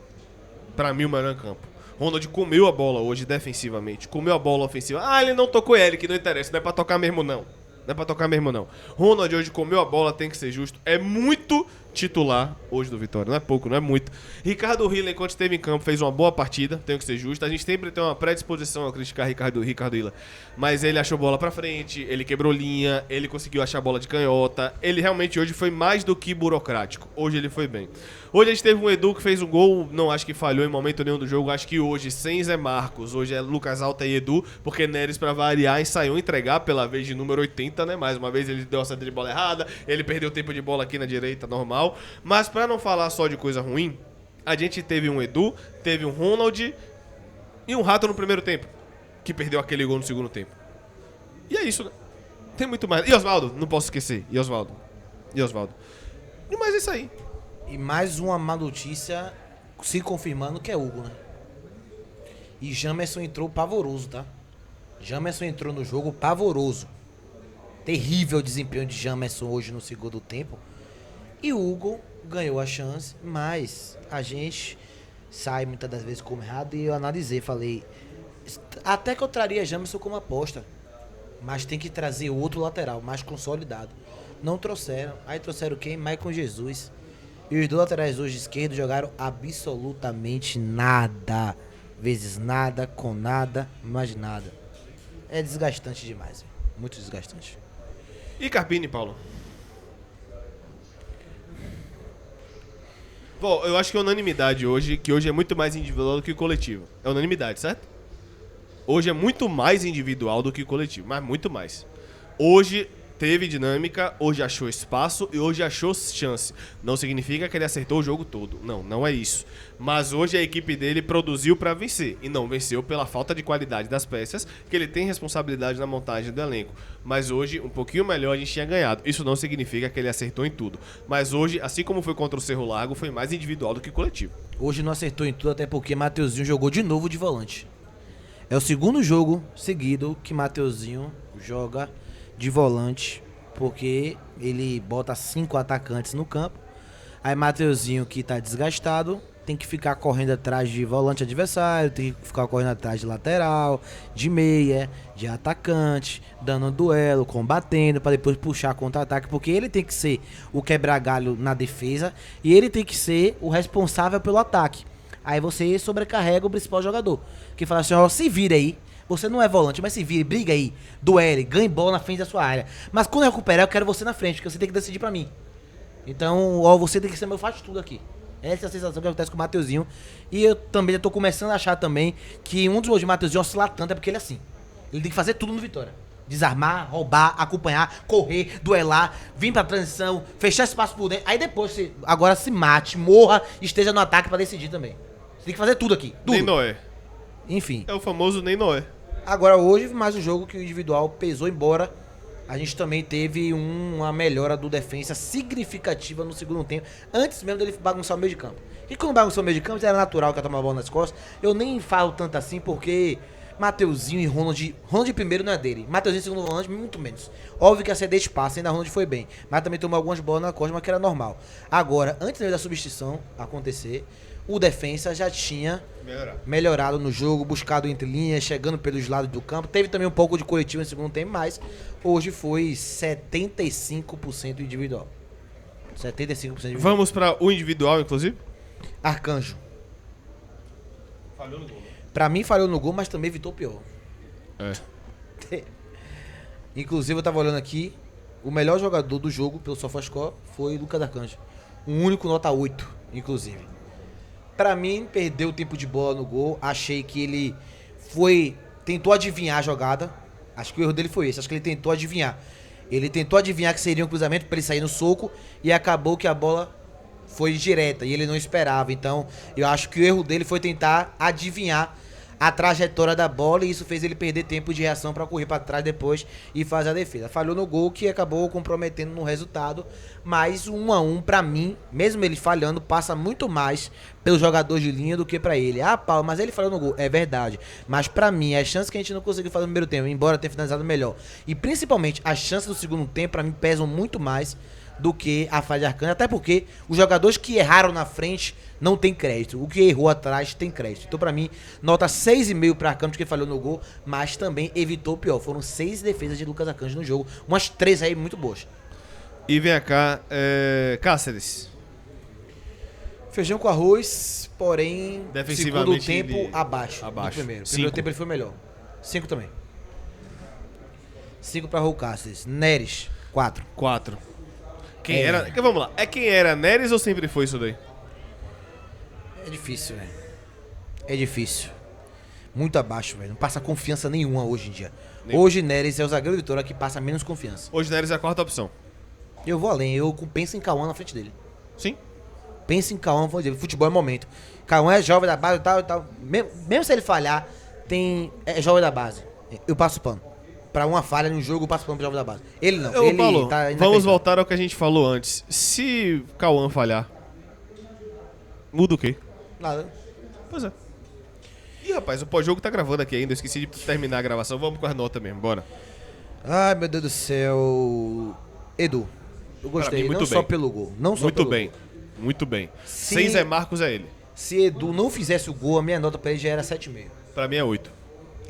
Pra mim, o melhor em campo. Ronald comeu a bola hoje defensivamente. Comeu a bola ofensiva. Ah, ele não tocou ele, que não interessa. Não é pra tocar mesmo, não. Não é pra tocar mesmo, não. Ronald hoje comeu a bola, tem que ser justo. É muito titular hoje do Vitória. Não é pouco, não é muito. Ricardo Hiller, enquanto esteve em campo, fez uma boa partida, tenho que ser justo. A gente sempre tem uma predisposição a criticar Ricardo Hiller. Mas ele achou bola pra frente, ele quebrou linha, ele conseguiu achar bola de canhota. Ele realmente hoje foi mais do que burocrático. Hoje ele foi bem. Hoje a gente teve um Edu que fez um gol, não acho que falhou em momento nenhum do jogo. Acho que hoje, sem Zé Marcos, hoje é Lucas Alta e Edu, porque Neres, pra variar, ensaiou entregar pela vez de número 80, né? Mais uma vez ele deu a saída de bola errada, ele perdeu tempo de bola aqui na direita, normal. Mas pra não falar só de coisa ruim, a gente teve um Edu, teve um Ronald e um Rato no primeiro tempo, que perdeu aquele gol no segundo tempo. E é isso, né? Tem muito mais. E Osvaldo, não posso esquecer. E Osvaldo. E mais é isso aí. E mais uma má notícia se confirmando que é Hugo, né? E Jamerson entrou pavoroso, tá? Jamerson entrou no jogo pavoroso. Terrível desempenho de Jamerson hoje no segundo tempo. E Hugo ganhou a chance, mas a gente sai muitas das vezes como errado. E eu analisei, falei, até que eu traria Jamerson como aposta, mas tem que trazer outro lateral, mais consolidado. Não trouxeram. Aí trouxeram quem? Maicon Jesus. E os dois laterais hoje esquerdos jogaram absolutamente nada. Vezes nada, com nada, mais nada. É desgastante demais, véio. Muito desgastante. E Carpini, Paulo? Bom, eu acho que é unanimidade hoje, que hoje é muito mais individual do que coletivo. É unanimidade, certo? Hoje é muito mais individual do que coletivo, mas muito mais. Hoje teve dinâmica, hoje achou espaço e hoje achou chance. Não significa que ele acertou o jogo todo. Não, não é isso. Mas hoje a equipe dele produziu pra vencer. E não venceu pela falta de qualidade das peças, que ele tem responsabilidade na montagem do elenco. Mas hoje, um pouquinho melhor, a gente tinha ganhado. Isso não significa que ele acertou em tudo. Mas hoje, assim como foi contra o Cerro Largo, foi mais individual do que coletivo. Hoje não acertou em tudo, até porque Mateuzinho jogou de novo de volante. É o segundo jogo seguido que Mateuzinho joga de volante, porque ele bota 5 atacantes no campo. Aí Mateuzinho, que tá desgastado, tem que ficar correndo atrás de volante adversário, tem que ficar correndo atrás de lateral, de meia, de atacante, dando um duelo, combatendo, para depois puxar contra-ataque, porque ele tem que ser o quebra-galho na defesa e ele tem que ser o responsável pelo ataque. Aí você sobrecarrega o principal jogador, que fala assim, ó, se vira aí. Você não é volante, mas se vire, briga aí, duele, ganhe bola na frente da sua área. Mas quando eu recuperar, eu quero você na frente, porque você tem que decidir pra mim. Então, ó, você tem que ser meu faz-tudo aqui. Essa é a sensação que acontece com o Mateuzinho. E eu também já tô começando a achar também que um dos gols de Mateuzinho oscilar tanto é porque ele é assim. Ele tem que fazer tudo no Vitória. Desarmar, roubar, acompanhar, correr, duelar, vir pra transição, fechar espaço por dentro. Aí depois, você agora se mate, morra, esteja no ataque pra decidir também. Você tem que fazer tudo aqui, tudo. Nem Noé. Enfim. É o famoso nem Noé. Agora hoje, mais um jogo que o individual pesou, embora a gente também teve uma melhora do defensa significativa no segundo tempo, antes mesmo dele bagunçar o meio de campo. E quando bagunçou o meio de campo, já era natural que ia tomar a bola nas costas. Eu nem falo tanto assim, porque Mateuzinho e Ronald primeiro não é dele. Mateuzinho segundo volante, muito menos. Óbvio que ia ceder espaço, ainda Ronald foi bem. Mas também tomou algumas bolas na costa, mas que era normal. Agora, antes mesmo da substituição acontecer, o defensa já tinha melhorado no jogo, buscado entre linhas, chegando pelos lados do campo. Teve também um pouco de coletivo no segundo tempo, mas hoje foi 75% individual. 75% individual. Vamos para o individual, inclusive? Arcanjo. Falhou no gol. Pra mim falhou no gol, mas também evitou o pior. É. Inclusive eu tava olhando aqui, o melhor jogador do jogo pelo SofaScore foi Lucas Arcanjo. Um único nota 8, inclusive. Pra mim, perdeu o tempo de bola no gol. Achei que ele tentou adivinhar a jogada. Acho que o erro dele foi esse. Acho que ele tentou adivinhar. Ele tentou adivinhar que seria um cruzamento pra ele sair no soco. E acabou que a bola foi direta. E ele não esperava. Então, eu acho que o erro dele foi tentar adivinhar a trajetória da bola. E isso fez ele perder tempo de reação pra correr pra trás depois e fazer a defesa. Falhou no gol, que acabou comprometendo no resultado. Mas 1-1 pra mim, mesmo ele falhando, passa muito mais pelo jogador de linha do que pra ele. Ah, Paulo, mas ele falhou no gol. É verdade. Mas pra mim, as chances que a gente não conseguiu fazer no primeiro tempo, embora tenha finalizado melhor, e principalmente as chances do segundo tempo, pra mim, pesam muito mais do que a falha de Arcanjo. Até porque os jogadores que erraram na frente não tem crédito. O que errou atrás tem crédito. Então, pra mim, nota 6,5 pra Arcanjo, que falhou no gol, mas também evitou o pior. Foram 6 defesas de Lucas Arcanjo no jogo. Umas 3 aí muito boas. E vem cá, Cáceres. Feijão com arroz, porém, Defensivamente, segundo tempo, ele- abaixo. abaixo. Do primeiro. Cinco. Primeiro tempo ele foi melhor. 5 também. 5 pra Raul Cáceres. Neres, 4. 4. Quem É. era... Vamos lá. É quem era Neres ou sempre foi isso daí? É difícil, velho. É difícil. Muito abaixo, velho. Não passa confiança nenhuma hoje em dia. Hoje, Neres é o zagueiro do Vitória que passa menos confiança. Hoje Neres é a quarta opção. Eu vou além. Eu penso em Cauã na frente dele. Sim. Pensa em Cauã, vou dizer, futebol é momento. Cauã é jovem da base e tal e tal. Mesmo se ele falhar, é jovem da base. Eu passo pano. Pra uma falha no jogo, eu passo pano pro jovem da base. Ele não. Eu, Ele Paulo, tá vamos inacreditável. voltar ao que a gente falou antes. Se Cauã falhar, muda o quê? Nada. Pois é. Ih, rapaz, o pós-jogo tá gravando aqui ainda. Eu esqueci de terminar a gravação. Vamos com as notas mesmo, bora. Ai, meu Deus do céu. Edu, eu gostei. mim, muito Não só bem. pelo gol. Não só Muito pelo bem. Muito bem. Se- Sem Zé Marcos é ele. gol. Se Edu não fizesse o gol, a minha nota pra ele já era 7,5. Pra mim é 8.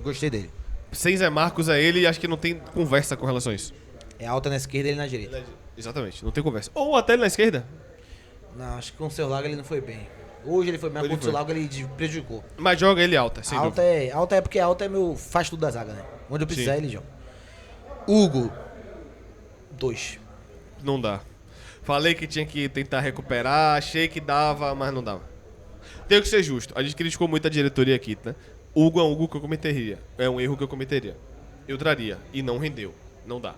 Gostei dele. Sem Zé Marcos é ele e acho que não tem conversa com relação a isso. É alta na esquerda e ele na direita. Exatamente, não tem conversa. Ou até ele na esquerda. Não, acho que com o seu Lago ele não foi bem. Hoje ele foi bem, mas Ele com o seu foi. Lago ele prejudicou. Mas joga ele alta, sem Alta dúvida. alta é porque alta é meu faz tudo da zaga, né? Onde eu precisar Sim. ele joga. Hugo, 2. Não dá. Falei que tinha que tentar recuperar, achei que dava, mas não dava. Tenho que ser justo. A gente criticou muito a diretoria aqui, né? Hugo é um Hugo que eu cometeria. É um erro que eu cometeria. Eu traria. E não rendeu. Não dá.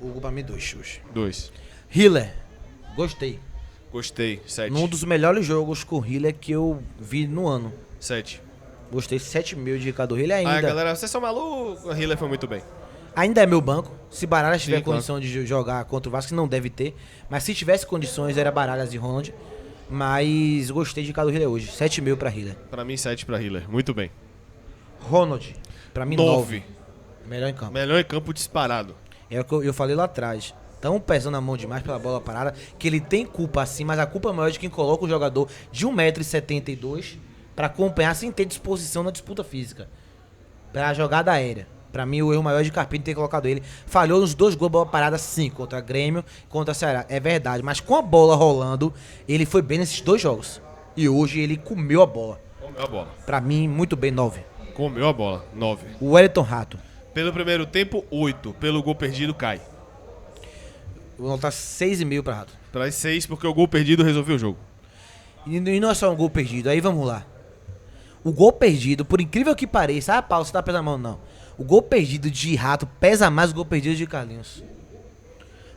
Hugo pra mim 2 hoje. 2. Hiller, gostei. Gostei. 7. Num dos melhores jogos com Hiller que eu vi no ano. 7. Gostei 7,5 de Ricardo Hiller Aí, ainda. galera, vocês são malucos? A Hiller foi muito bem. Ainda é meu banco. Se Baralhas tiver Sim, claro. condição de jogar contra o Vasco, que não deve ter. Mas se tivesse condições, era Baralhas e Ronald. Mas gostei de Ricardo Hiller hoje. 7,5 pra Hiller. Pra mim, 7 pra Hiller. Muito bem. Ronald, pra mim 9. 9. Melhor em campo. Melhor em campo disparado. É o que eu falei lá atrás. Tão pesando a mão demais pela bola parada, que ele tem culpa sim, mas a culpa é maior de quem coloca o jogador de 1,72 m pra acompanhar sem ter disposição na disputa física. Pra jogada aérea. Pra mim, o erro maior é de Carpini ter colocado ele. Falhou nos 2 gols, bola parada sim, contra Grêmio e contra Ceará. É verdade, mas com a bola rolando, ele foi bem nesses 2 jogos. E hoje ele comeu a bola. Comeu a bola. Pra mim, muito bem, 9. Comeu a bola. 9. O Wellington Rato. Pelo primeiro tempo, 8. Pelo gol perdido, cai. Eu vou notar 6,5 pra Rato. Pra 6, porque o gol perdido resolveu o jogo. E não é só um gol perdido, aí vamos lá. O gol perdido, por incrível que pareça, Paulo, você tá pesando a mão, não. O gol perdido de Rato pesa mais do gol perdido de Carlinhos.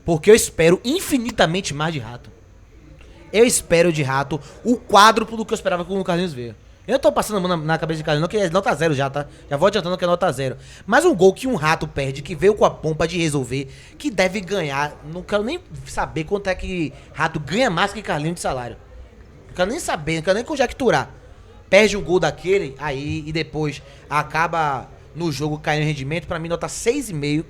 Porque eu espero infinitamente mais de Rato. Eu espero de Rato o quádruplo do que eu esperava quando o Carlinhos veio. Eu tô passando a mão na cabeça de Carlinhos, não, que é nota 0 já, tá? Já vou adiantando que é nota 0. Mas um gol que um Rato perde, que veio com a pompa de resolver, que deve ganhar. Não quero nem saber quanto é que Rato ganha mais que Carlinhos de salário. Não quero nem saber, não quero nem conjecturar. Perde um gol daquele, aí, e depois acaba no jogo caindo em rendimento. Pra mim, nota 6,5.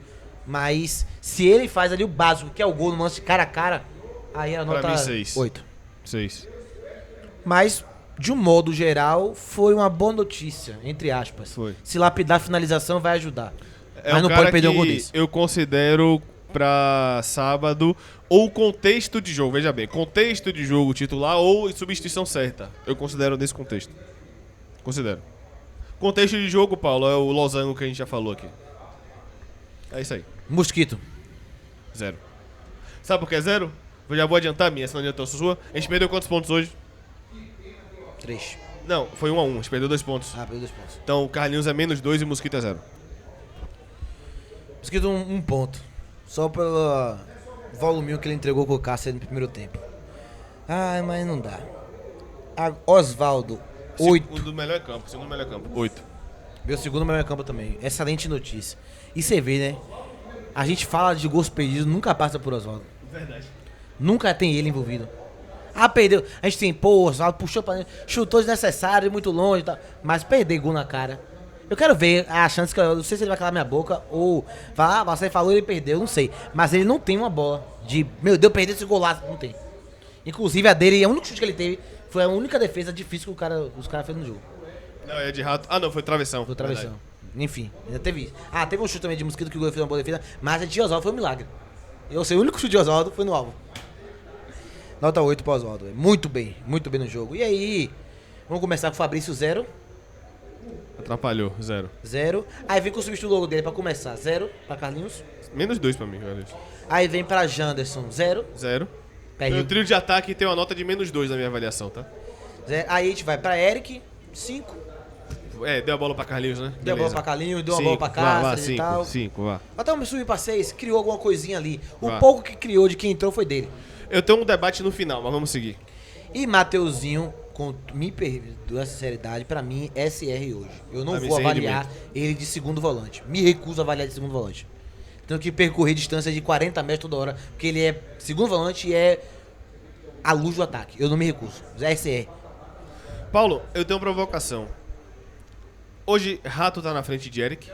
Mas se ele faz ali o básico, que é o gol no lance cara a cara, aí a Pra nota mim, 6. 8. 6. Mas, de um modo geral, foi uma boa notícia, entre aspas. Foi. Se lapidar a finalização, vai ajudar. É Mas um não cara pode perder um que gol desse. eu considero pra sábado ou contexto de jogo. Veja bem, contexto de jogo titular ou substituição certa. Eu considero nesse contexto. Considero. Contexto de jogo, Paulo, é o losango que a gente já falou aqui. É isso aí. Mosquito. 0. Sabe por que é 0? Eu já vou adiantar a minha, senão adiantou a sua. A gente perdeu quantos pontos hoje? 3. Não, foi 1-1. A gente perdeu 2 pontos. Ah, perdeu 2 pontos. Então o Carlinhos é menos 2 e o Mosquito é 0. Mosquito um ponto. Só pelo volume que ele entregou com o Cássio no primeiro tempo. Ah, mas não dá. Osvaldo, 8. Segundo melhor campo. Segundo melhor campo. 8. Meu segundo melhor campo também. Excelente notícia. E você vê, né? A gente fala de gols perdidos, nunca passa por Osvaldo. Verdade. Nunca tem ele envolvido. Ah, perdeu. A gente tem, pô, Osvaldo puxou pra dentro, chutou desnecessário, muito longe e tal. Mas perder gol na cara. Eu quero ver a chance que eu não sei se ele vai calar minha boca ou falar, ah, você falou e ele perdeu, não sei. Mas ele não tem uma bola de, meu Deus, perder esse golaço. Não tem. Inclusive a dele, o único chute que ele teve foi a única defesa difícil que os caras fez no jogo. Não, é de rato. Ah, não, foi travessão. Foi travessão. Enfim, ainda teve isso. Ah, teve um chute também de Mosquito que o gol fez uma boa defesa, mas a de Osvaldo foi um milagre. Eu sei, o único chute de Osvaldo foi no alvo. Nota 8 pro Oswaldo. Muito bem no jogo. E aí, vamos começar com o Fabrício 0. Atrapalhou, 0. 0. Aí vem com o substituto logo dele pra começar. 0 pra Carlinhos. -2 pra mim, velho. Aí vem pra Janderson. 0. 0. Meu trio de ataque tem uma nota de -2 na minha avaliação, tá? 0. Aí a gente vai pra Eric. 5. Deu a bola pra Carlinhos, né? Deu a bola pra Carlinhos, deu a bola pra Cáceres e tal. 5, vá. Até o subir pra 6, criou alguma coisinha ali. O Vá. pouco que criou de quem entrou foi dele. Eu tenho um debate no final, mas vamos seguir. E Mateuzinho, me perdoa a sinceridade, pra mim, SR hoje. Eu não Pra mim, vou sem avaliar ele de segundo volante. Me recuso a avaliar de segundo volante. Tenho que percorrer distância de 40 metros toda hora, porque ele é segundo volante e é a luz do ataque. Eu não me recuso. SR. Paulo, eu tenho uma provocação. Hoje, Rato tá na frente de Eric?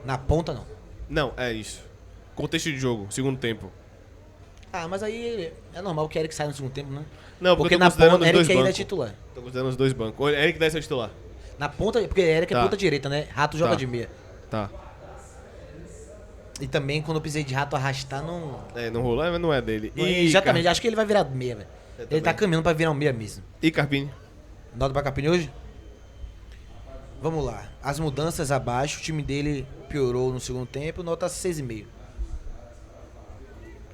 Na ponta, não. Não, é isso. Contexto de jogo, segundo tempo. Ah, mas aí é normal que Eric saia no segundo tempo, né? Não, Porque eu tô na considerando ponta, os Eric dois ainda é bancos. titular. Tô considerando os dois bancos. O Eric deve ser titular. Na ponta, porque Eric é Tá. ponta direita, né? Rato joga Tá. de meia. Tá. E também, quando eu precisei de Rato arrastar, não... Não rolou, mas não é dele. Exatamente, acho que ele vai virar meia, velho. Ele tá caminhando pra virar um meia mesmo. E Carpini? Nota pra Capini hoje? Vamos lá. As mudanças abaixo, o time dele piorou no segundo tempo, nota 6,5.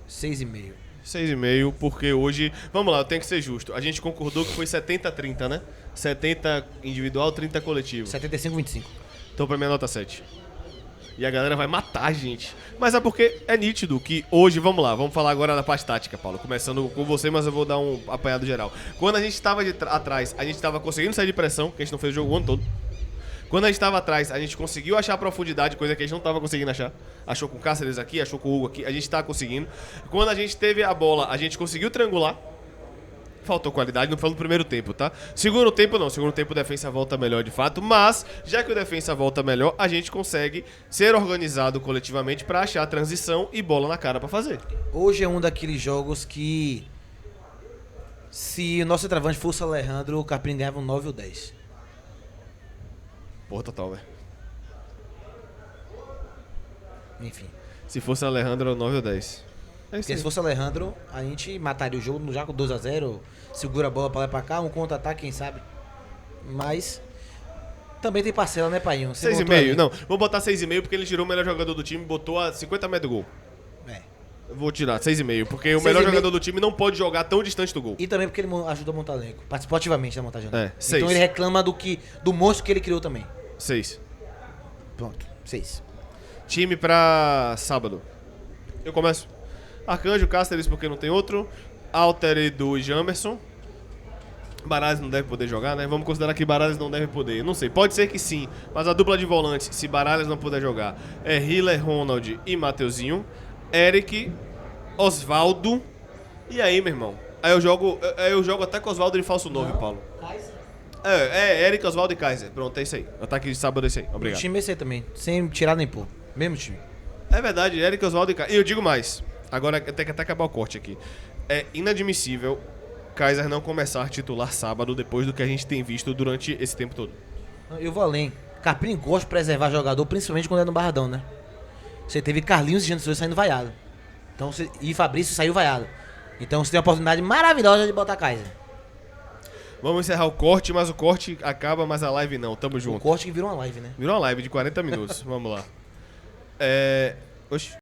6,5. 6,5, porque hoje... Vamos lá, eu tenho que ser justo. A gente concordou que foi 70-30, né? 70 individual, 30 coletivo. 75,25. Então pra mim é nota 7. E a galera vai matar a gente. Mas é porque é nítido que hoje, vamos lá, vamos falar agora da parte tática, Paulo. Começando com você, mas eu vou dar um apanhado geral. Quando a gente estava atrás, a gente estava conseguindo sair de pressão, que a gente não fez o jogo o ano todo. Quando a gente estava atrás, a gente conseguiu achar profundidade, coisa que a gente não estava conseguindo achar. Achou com o Cáceres aqui, achou com o Hugo aqui, a gente estava conseguindo. Quando a gente teve a bola, a gente conseguiu triangular. Faltou qualidade, não foi no primeiro tempo, tá? Segundo tempo não, segundo tempo o defensa volta melhor de fato, mas já que o defensa volta melhor, a gente consegue ser organizado coletivamente pra achar a transição e bola na cara pra fazer. Hoje é um daqueles jogos que, se o nosso centroavante fosse o Alejandro, o Caprini ganhava um 9 ou 10. Porra, total, velho. Enfim. Se fosse Alejandro, 9 ou 10. É isso Porque aí. se fosse o Alejandro, a gente mataria o jogo já com 2-0, segura a bola pra lá e pra cá, um contra-ataque, quem sabe. Mas também tem parcela, né, Painho? Você montou 6,5, ali. não. Vou botar 6,5 porque ele tirou o melhor jogador do time e botou a 50 metros do gol. É. Eu vou tirar 6,5, porque o melhor 6,5. jogador do time não pode jogar tão distante do gol. E também porque ele ajudou a montar o elenco. Participou ativamente da montagem do elenco. 6. Então ele reclama do monstro que ele criou também. 6. Pronto, 6. Time pra sábado. Eu começo. Arcanjo, Cáceres, porque não tem outro. Alter, Edu e Jamerson. Baralhas não deve poder jogar, né? Vamos considerar que Baralhas não deve poder. Não sei, pode ser que sim. Mas a dupla de volantes, se Baralhas não puder jogar, é Hiller, Ronald e Mateuzinho. Eric, Osvaldo. E aí, meu irmão? Aí eu jogo até com Osvaldo de falso 9, Paulo. Eric, Osvaldo e Kaiser. Pronto, é isso aí. Ataque de sábado é isso aí. O Obrigado. time é esse aí também, sem tirar nem pôr. Mesmo time. É verdade, Eric, Osvaldo e Kaiser. E eu digo mais. Agora tem que até acabar o corte aqui. É inadmissível Kaiser não começar a titular sábado depois do que a gente tem visto durante esse tempo todo. Eu vou além. Caprini gosta de preservar jogador, principalmente quando é no Barradão, né? Você teve Carlinhos e Janderson saindo vaiado. Então, e Fabrício saiu vaiado. Então você tem a oportunidade maravilhosa de botar Kaiser. Vamos encerrar o corte, mas o corte acaba, mas a live não. Tamo O junto. corte que virou uma live, né? Virou uma live de 40 minutos. Vamos lá. Oxi.